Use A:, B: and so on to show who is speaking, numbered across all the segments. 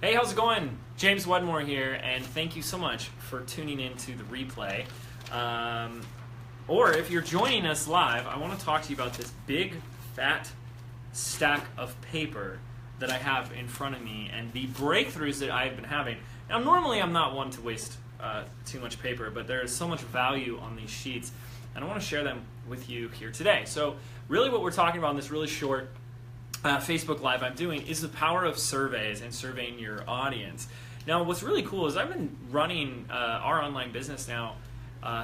A: Hey, how's it going? James Wedmore here, and thank you so much for tuning into the replay. Or if you're joining us live, I want to talk to you about this big, fat stack of paper that I have in front of me and the breakthroughs that I've been having. Now, normally I'm not one to waste too much paper, but there is so much value on these sheets, and I want to share them with you here today. So really what we're talking about in this really short Facebook Live I'm doing is the power of surveys and surveying your audience. Now, what's really cool is I've been running our online business now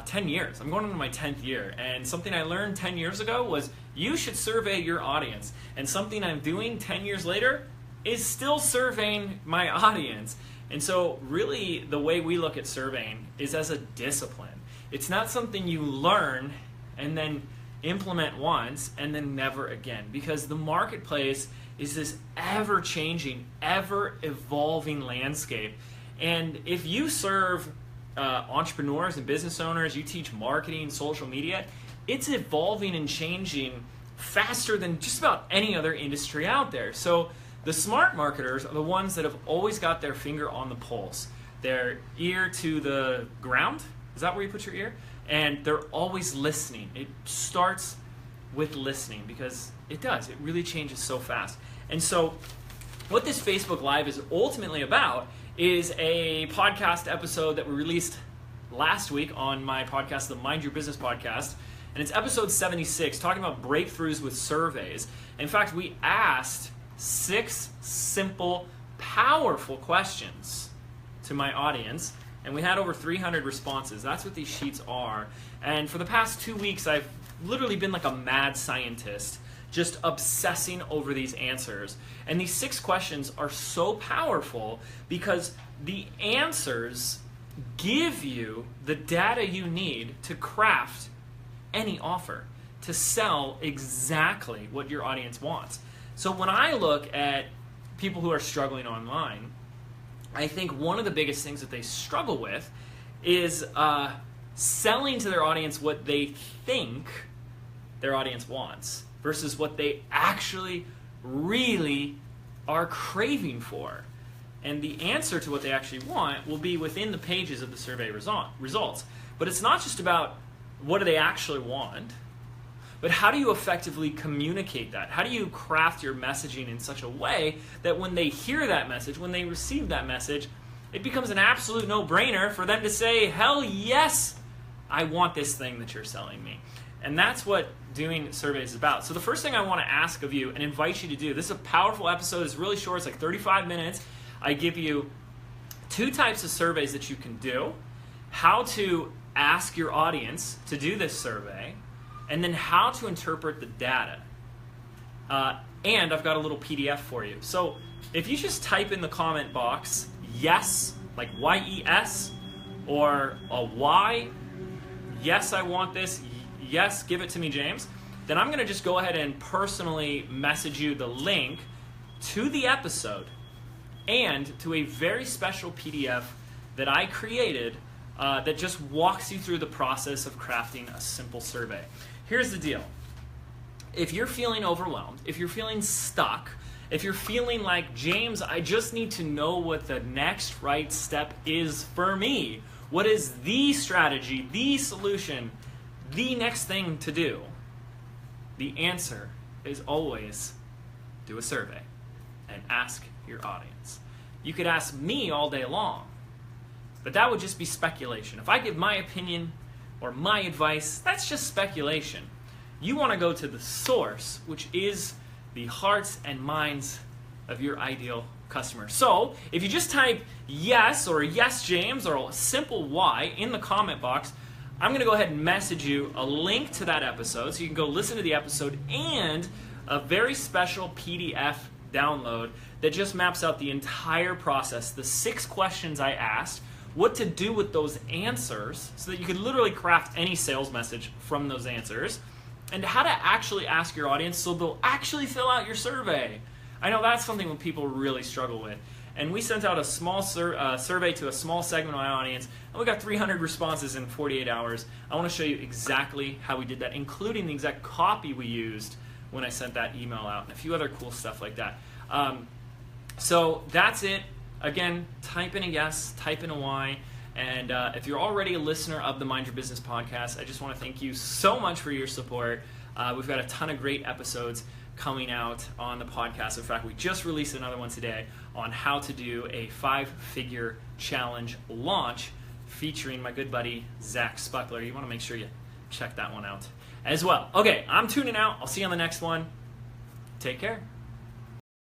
A: 10 years. I'm going into my 10th year, and something I learned 10 years ago was you should survey your audience, and something I'm doing 10 years later is still surveying my audience. And so really the way we look at surveying is as a discipline. It's not something you learn and then implement once and then never again, because the marketplace is this ever-changing, ever-evolving landscape. And if you serve entrepreneurs and business owners, you teach marketing, social media, it's evolving and changing faster than just about any other industry out there. So the smart marketers are the ones that have always got their finger on the pulse, their ear to the ground. Is that where you put your ear? And they're always listening. It starts with listening because it does. It really changes so fast. And so what this Facebook Live is ultimately about is a podcast episode that we released last week on my podcast, the Mind Your Business podcast. And it's episode 76, talking about breakthroughs with surveys. In fact, we asked 6 simple, powerful questions to my audience, and we had over 300 responses. That's what these sheets are. And for the past 2 weeks, I've literally been like a mad scientist, just obsessing over these answers. And these 6 questions are so powerful because the answers give you the data you need to craft any offer, to sell exactly what your audience wants. So when I look at people who are struggling online, I think one of the biggest things that they struggle with is selling to their audience what they think their audience wants versus what they actually really are craving for. And the answer to what they actually want will be within the pages of the survey results. But it's not just about what do they actually want, but how do you effectively communicate that? How do you craft your messaging in such a way that when they hear that message, when they receive that message, it becomes an absolute no-brainer for them to say, hell yes, I want this thing that you're selling me. And that's what doing surveys is about. So the first thing I want to ask of you and invite you to do, this is a powerful episode, it's really short, it's like 35 minutes. I give you 2 types of surveys that you can do, how to ask your audience to do this survey, and then how to interpret the data. And I've got a little PDF for you. So if you just type in the comment box, yes, like Y-E-S, or a Y, yes, I want this, yes, give it to me, James, then I'm going to just go ahead and personally message you the link to the episode and to a very special PDF that I created that just walks you through the process of crafting a simple survey. Here's the deal. If you're feeling overwhelmed, if you're feeling stuck, if you're feeling like, James, I just need to know what the next right step is for me, what is the strategy, the solution, the next thing to do, the answer is always do a survey and ask your audience. You could ask me all day long, but that would just be speculation. If I give my opinion or my advice, that's just speculation. You want to go to the source, which is the hearts and minds of your ideal customer. So if you just type yes or yes James or a simple Y in the comment box, I'm going to go ahead and message you a link to that episode so you can go listen to the episode and a very special PDF download that just maps out the entire process, the 6 questions I asked, what to do with those answers so that you can literally craft any sales message from those answers, and how to actually ask your audience so they'll actually fill out your survey. I know that's something that people really struggle with. And we sent out a small survey to a small segment of my audience, and we got 300 responses in 48 hours. I want to show you exactly how we did that, including the exact copy we used when I sent that email out, and a few other cool stuff like that. So that's it. Again, type in a yes, type in a Y. And if you're already a listener of the Mind Your Business podcast, I just want to thank you so much for your support. We've got a ton of great episodes coming out on the podcast. In fact, we just released another one today on how to do a 5-figure challenge launch featuring my good buddy, Zach Spuckler. You want to make sure you check that one out as well. Okay, I'm tuning out. I'll see you on the next one. Take care.